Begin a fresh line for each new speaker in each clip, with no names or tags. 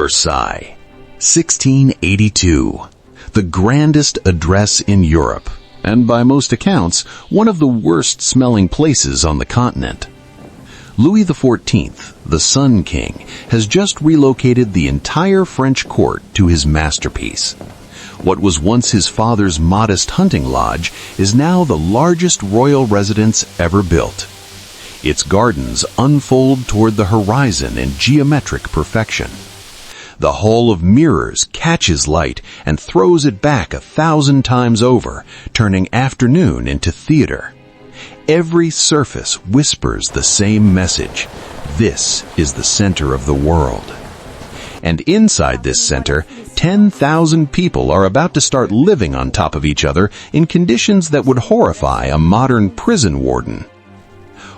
Versailles, 1682. The grandest address in Europe, and by most accounts, one of the worst-smelling places on the continent. Louis XIV, the Sun King, has just relocated the entire French court to his masterpiece. What was once his father's modest hunting lodge is now the largest royal residence ever built. Its gardens unfold toward the horizon in geometric perfection. The hall of mirrors catches light and throws it back 1,000 times over, turning afternoon into theater. Every surface whispers the same message. This is the center of the world. And inside this center, 10,000 people are about to start living on top of each other in conditions that would horrify a modern prison warden.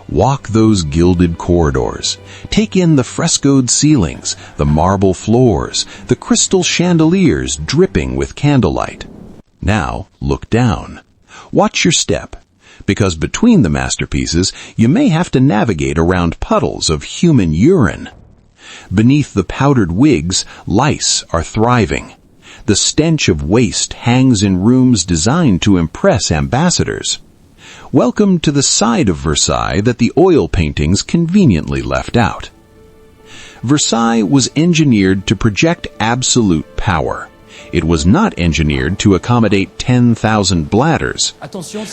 Walk those gilded corridors. Take in the frescoed ceilings, the marble floors, the crystal chandeliers dripping with candlelight. Now, look down. Watch your step, because between the masterpieces, you may have to navigate around puddles of human urine. Beneath the powdered wigs, lice are thriving. The stench of waste hangs in rooms designed to impress ambassadors. Welcome to the side of Versailles that the oil paintings conveniently left out. Versailles was engineered to project absolute power. It was not engineered to accommodate 10,000 bladders.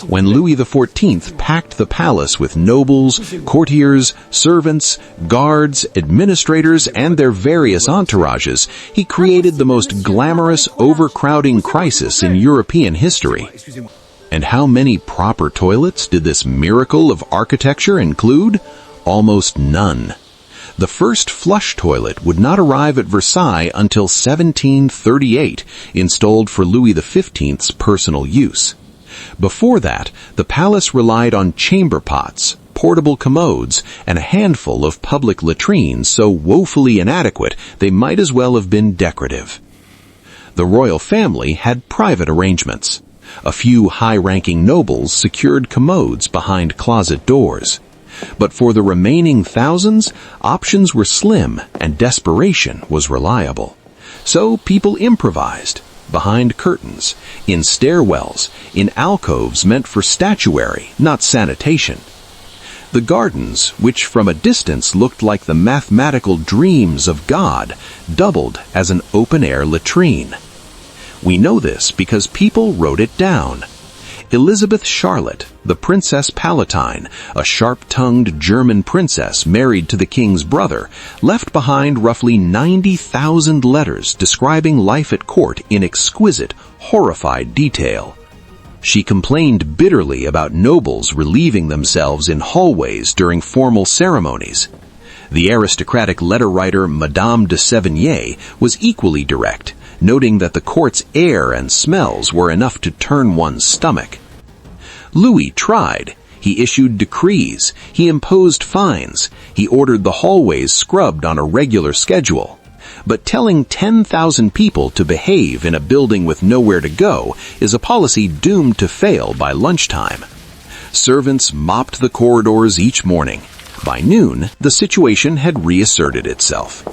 When Louis XIV packed the palace with nobles, courtiers, servants, guards, administrators, and their various entourages, he created the most glamorous, overcrowding crisis in European history. And how many proper toilets did this miracle of architecture include? Almost none. The first flush toilet would not arrive at Versailles until 1738, installed for Louis XV's personal use. Before that, the palace relied on chamber pots, portable commodes, and a handful of public latrines so woefully inadequate they might as well have been decorative. The royal family had private arrangements. A few high-ranking nobles secured commodes behind closet doors. But for the remaining thousands, options were slim and desperation was reliable. So people improvised, behind curtains, in stairwells, in alcoves meant for statuary, not sanitation. The gardens, which from a distance looked like the mathematical dreams of God, doubled as an open-air latrine. We know this because people wrote it down. Elizabeth Charlotte, the Princess Palatine, a sharp-tongued German princess married to the king's brother, left behind roughly 90,000 letters describing life at court in exquisite, horrified detail. She complained bitterly about nobles relieving themselves in hallways during formal ceremonies. The aristocratic letter-writer Madame de Sévigné was equally direct, noting that the court's air and smells were enough to turn one's stomach. Louis tried. He issued decrees. He imposed fines. He ordered the hallways scrubbed on a regular schedule. But telling 10,000 people to behave in a building with nowhere to go is a policy doomed to fail by lunchtime. Servants mopped the corridors each morning. By noon, the situation had reasserted itself.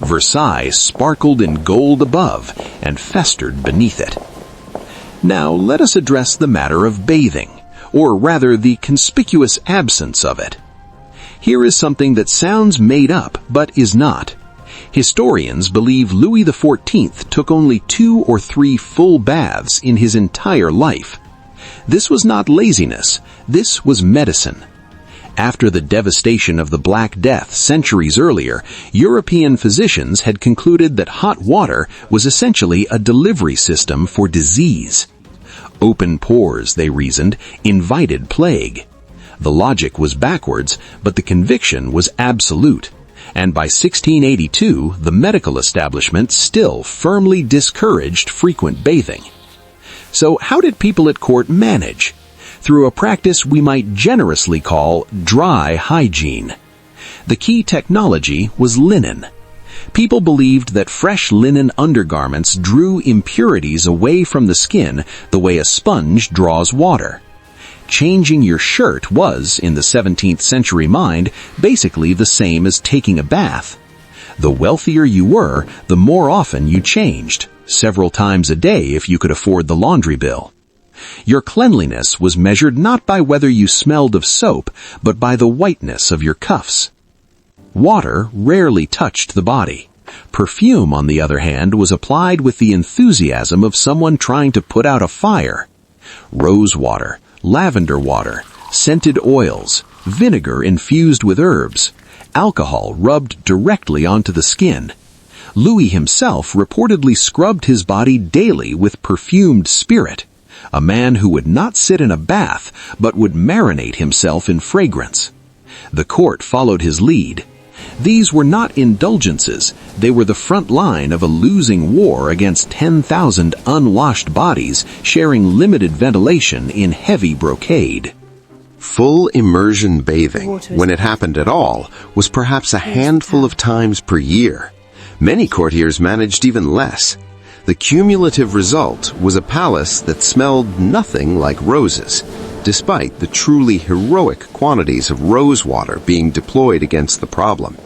Versailles sparkled in gold above and festered beneath it. Now let us address the matter of bathing, or rather the conspicuous absence of it. Here is something that sounds made up, but is not. Historians believe Louis XIV took only 2 or 3 full baths in his entire life. This was not laziness, this was medicine. After the devastation of the Black Death centuries earlier, European physicians had concluded that hot water was essentially a delivery system for disease. Open pores, they reasoned, invited plague. The logic was backwards, but the conviction was absolute. And by 1682, the medical establishment still firmly discouraged frequent bathing. So how did people at court manage? Through a practice we might generously call dry hygiene. The key technology was linen. People believed that fresh linen undergarments drew impurities away from the skin the way a sponge draws water. Changing your shirt was, in the 17th century mind, basically the same as taking a bath. The wealthier you were, the more often you changed, several times a day if you could afford the laundry bill. Your cleanliness was measured not by whether you smelled of soap, but by the whiteness of your cuffs. Water rarely touched the body. Perfume, on the other hand, was applied with the enthusiasm of someone trying to put out a fire. Rose water, lavender water, scented oils, vinegar infused with herbs, alcohol rubbed directly onto the skin. Louis himself reportedly scrubbed his body daily with perfumed spirit, a man who would not sit in a bath but would marinate himself in fragrance. The court followed his lead. These were not indulgences, they were the front line of a losing war against 10,000 unwashed bodies sharing limited ventilation in heavy brocade.
Full immersion bathing, when it happened at all, was perhaps a handful of times per year. Many courtiers managed even less. The cumulative result was a palace that smelled nothing like roses, despite the truly heroic quantities of rose water being deployed against the problem.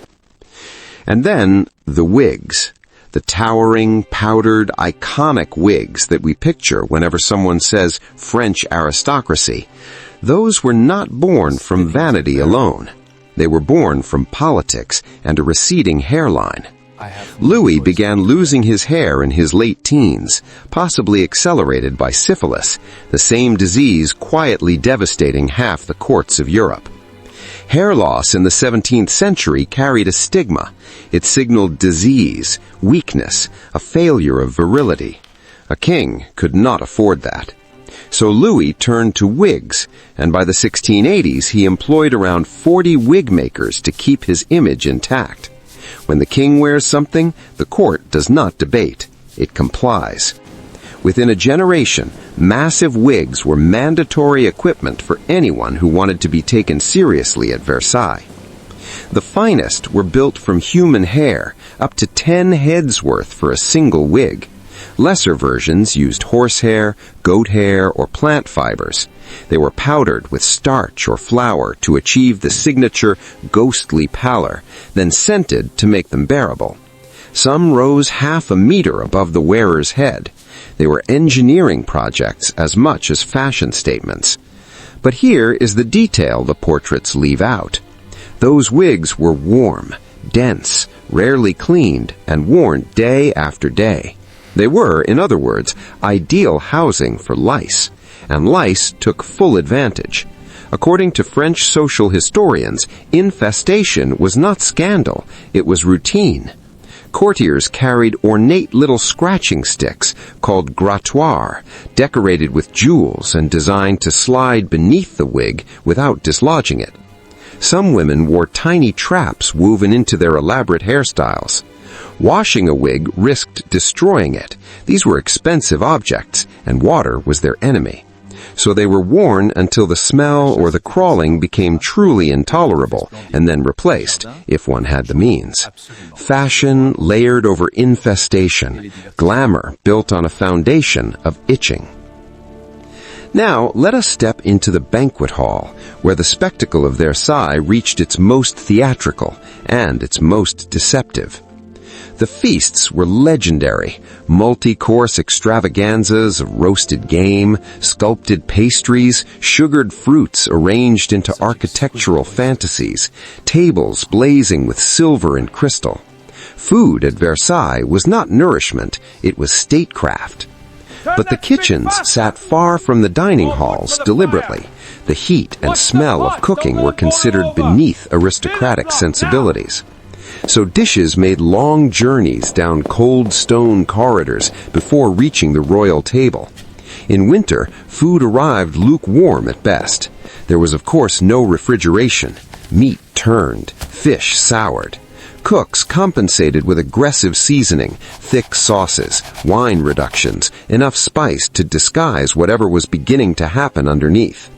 And then the wigs, the towering, powdered, iconic wigs that we picture whenever someone says French aristocracy. Those were not born from vanity alone. They were born from politics and a receding hairline. Louis began losing his hair in his late teens, possibly accelerated by syphilis, the same disease quietly devastating half the courts of Europe. Hair loss in the 17th century carried a stigma. It signaled disease, weakness, a failure of virility. A king could not afford that. So Louis turned to wigs, and by the 1680s he employed around 40 wig makers to keep his image intact. When the king wears something, the court does not debate. It complies. Within a generation, massive wigs were mandatory equipment for anyone who wanted to be taken seriously at Versailles. The finest were built from human hair, up to 10 heads worth for a single wig. Lesser versions used horsehair, goat hair, or plant fibers. They were powdered with starch or flour to achieve the signature ghostly pallor, then scented to make them bearable. Some rose half a meter above the wearer's head. They were engineering projects as much as fashion statements. But here is the detail the portraits leave out. Those wigs were warm, dense, rarely cleaned, and worn day after day. They were, in other words, ideal housing for lice, and lice took full advantage. According to French social historians, infestation was not scandal, it was routine. Courtiers carried ornate little scratching sticks called grattoirs, decorated with jewels and designed to slide beneath the wig without dislodging it. Some women wore tiny traps woven into their elaborate hairstyles. Washing a wig risked destroying it. These were expensive objects, and water was their enemy. So they were worn until the smell or the crawling became truly intolerable, and then replaced, if one had the means. Fashion layered over infestation, glamour built on a foundation of itching. Now, let us step into the banquet hall, where the spectacle of Versailles reached its most theatrical and its most deceptive. The feasts were legendary, multi-course extravaganzas of roasted game, sculpted pastries, sugared fruits arranged into architectural fantasies, tables blazing with silver and crystal. Food at Versailles was not nourishment, it was statecraft. But the kitchens sat far from the dining halls deliberately. The heat and smell of cooking were considered beneath aristocratic sensibilities. So dishes made long journeys down cold stone corridors before reaching the royal table. In winter, food arrived lukewarm at best. There was of course no refrigeration. Meat turned, fish soured. Cooks compensated with aggressive seasoning, thick sauces, wine reductions, enough spice to disguise whatever was beginning to happen underneath.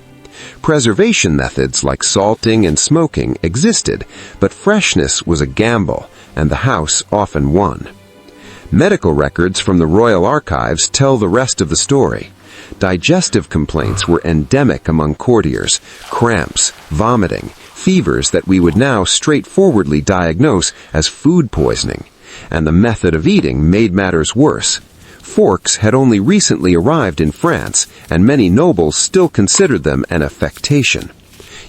Preservation methods like salting and smoking existed, but freshness was a gamble, and the house often won. Medical records from the royal archives tell the rest of the story. Digestive complaints were endemic among courtiers: cramps, vomiting, fevers that we would now straightforwardly diagnose as food poisoning. And the method of eating made matters worse. Forks had only recently arrived in France, and many nobles still considered them an affectation.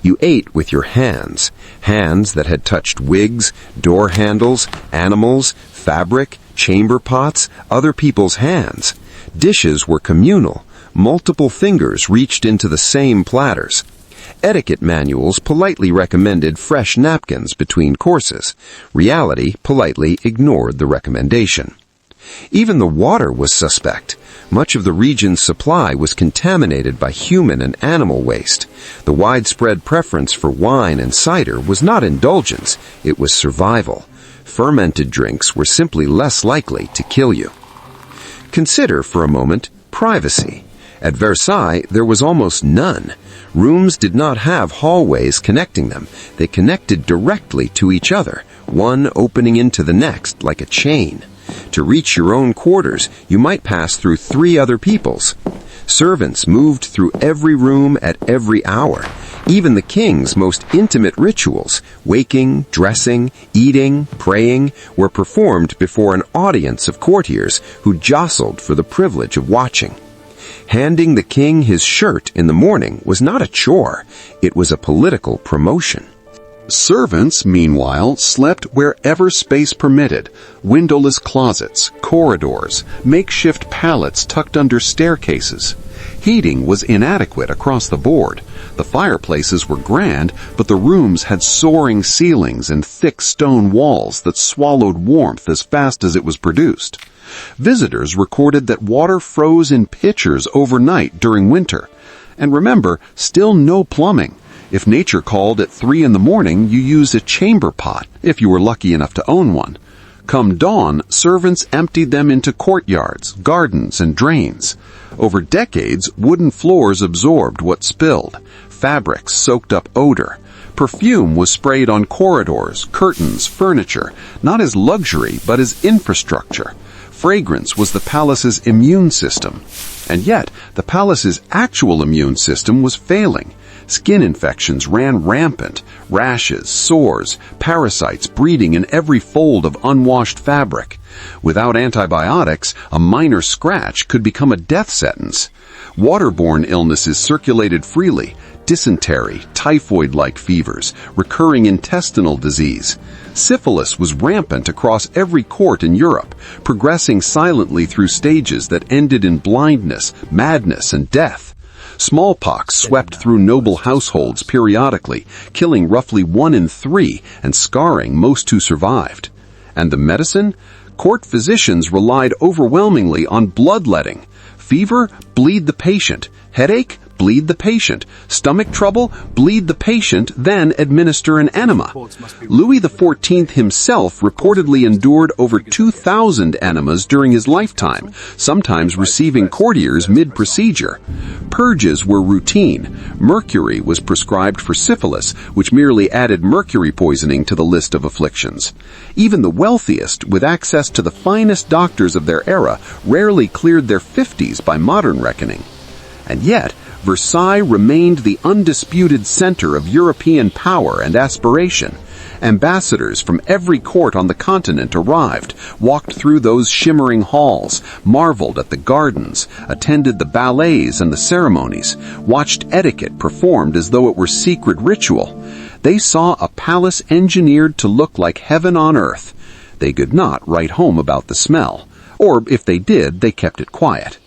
You ate with your hands, hands that had touched wigs, door handles, animals, fabric, chamber pots, other people's hands. Dishes were communal. Multiple fingers reached into the same platters. Etiquette manuals politely recommended fresh napkins between courses. Reality politely ignored the recommendation. Even the water was suspect. Much of the region's supply was contaminated by human and animal waste. The widespread preference for wine and cider was not indulgence, it was survival. Fermented drinks were simply less likely to kill you. Consider for a moment privacy. At Versailles, there was almost none. Rooms did not have hallways connecting them. They connected directly to each other, one opening into the next like a chain. To reach your own quarters, you might pass through 3 other people's. Servants moved through every room at every hour. Even the king's most intimate rituals, waking, dressing, eating, praying, were performed before an audience of courtiers who jostled for the privilege of watching. Handing the king his shirt in the morning was not a chore, it was a political promotion.
Servants, meanwhile, slept wherever space permitted: windowless closets, corridors, makeshift pallets tucked under staircases. Heating was inadequate across the board. The fireplaces were grand, but the rooms had soaring ceilings and thick stone walls that swallowed warmth as fast as it was produced. Visitors recorded that water froze in pitchers overnight during winter. And remember, still no plumbing. If nature called at 3 in the morning, you used a chamber pot, if you were lucky enough to own one. Come dawn, servants emptied them into courtyards, gardens, and drains. Over decades, wooden floors absorbed what spilled. Fabrics soaked up odor. Perfume was sprayed on corridors, curtains, furniture, not as luxury, but as infrastructure. Fragrance was the palace's immune system. And yet, the palace's actual immune system was failing. Skin infections ran rampant, rashes, sores, parasites breeding in every fold of unwashed fabric. Without antibiotics, a minor scratch could become a death sentence. Waterborne illnesses circulated freely: dysentery, typhoid-like fevers, recurring intestinal disease. Syphilis was rampant across every court in Europe, progressing silently through stages that ended in blindness, madness, and death. Smallpox swept through noble households periodically, killing roughly 1 in 3 and scarring most who survived. And the medicine? Court physicians relied overwhelmingly on bloodletting. Fever? Bleed the patient. Headache? Bleed the patient. Stomach trouble? Bleed the patient, then administer an enema. Louis XIV himself reportedly endured over 2,000 enemas during his lifetime, sometimes receiving courtiers mid-procedure. Purges were routine. Mercury was prescribed for syphilis, which merely added mercury poisoning to the list of afflictions. Even the wealthiest, with access to the finest doctors of their era, rarely cleared their 50s by modern reckoning. And yet, Versailles remained the undisputed center of European power and aspiration. Ambassadors from every court on the continent arrived, walked through those shimmering halls, marveled at the gardens, attended the ballets and the ceremonies, watched etiquette performed as though it were secret ritual. They saw a palace engineered to look like heaven on earth. They could not write home about the smell, or if they did, they kept it quiet.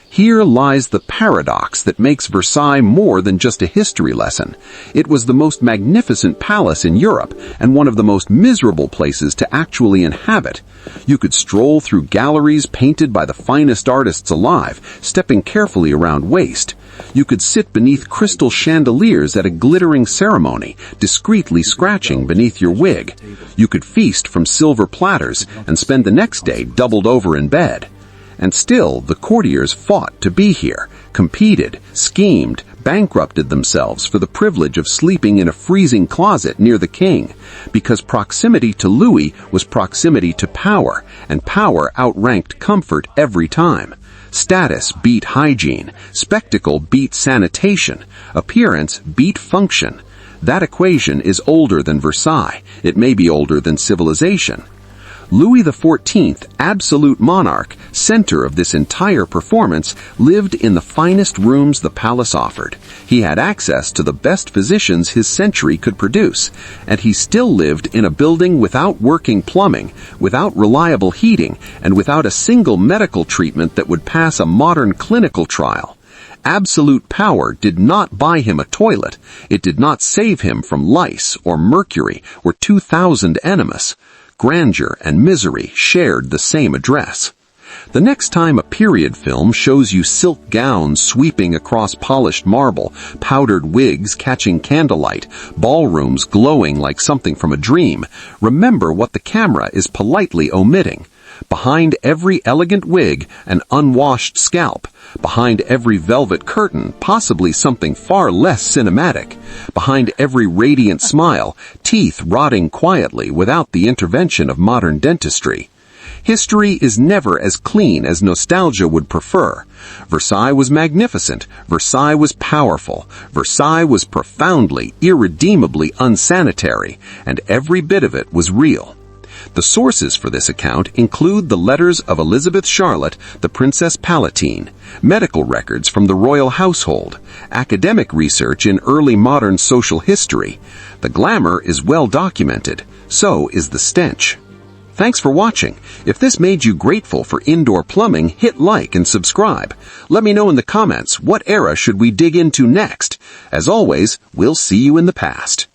Here lies the paradox that makes Versailles more than just a history lesson. It was the most magnificent palace in Europe, and one of the most miserable places to actually inhabit. You could stroll through galleries painted by the finest artists alive, stepping carefully around waste. You could sit beneath crystal chandeliers at a glittering ceremony, discreetly scratching beneath your wig. You could feast from silver platters and spend the next day doubled over in bed. And still, the courtiers fought to be here, competed, schemed, bankrupted themselves for the privilege of sleeping in a freezing closet near the king, because proximity to Louis was proximity to power, and power outranked comfort every time. Status beat hygiene, spectacle beat sanitation, appearance beat function. That equation is older than Versailles. It may be older than civilization. Louis XIV, absolute monarch, center of this entire performance, lived in the finest rooms the palace offered. He had access to the best physicians his century could produce, and he still lived in a building without working plumbing, without reliable heating, and without a single medical treatment that would pass a modern clinical trial. Absolute power did not buy him a toilet. It did not save him from lice or mercury or 2,000 enemas. Grandeur and misery shared the same address. The next time a period film shows you silk gowns sweeping across polished marble, powdered wigs catching candlelight, ballrooms glowing like something from a dream, remember what the camera is politely omitting. Behind every elegant wig, an unwashed scalp. Behind every velvet curtain, possibly something far less cinematic. Behind every radiant smile, teeth rotting quietly without the intervention of modern dentistry. History is never as clean as nostalgia would prefer. Versailles was magnificent. Versailles was powerful. Versailles was profoundly, irredeemably unsanitary, and every bit of it was real. The sources for this account include the letters of Elizabeth Charlotte, the Princess Palatine, medical records from the royal household, academic research in early modern social history. The glamour is well documented, so is the stench. Thanks for watching. If this made you grateful for indoor plumbing, hit like and subscribe. Let me know in the comments what era should we dig into next. As always, we'll see you in the past.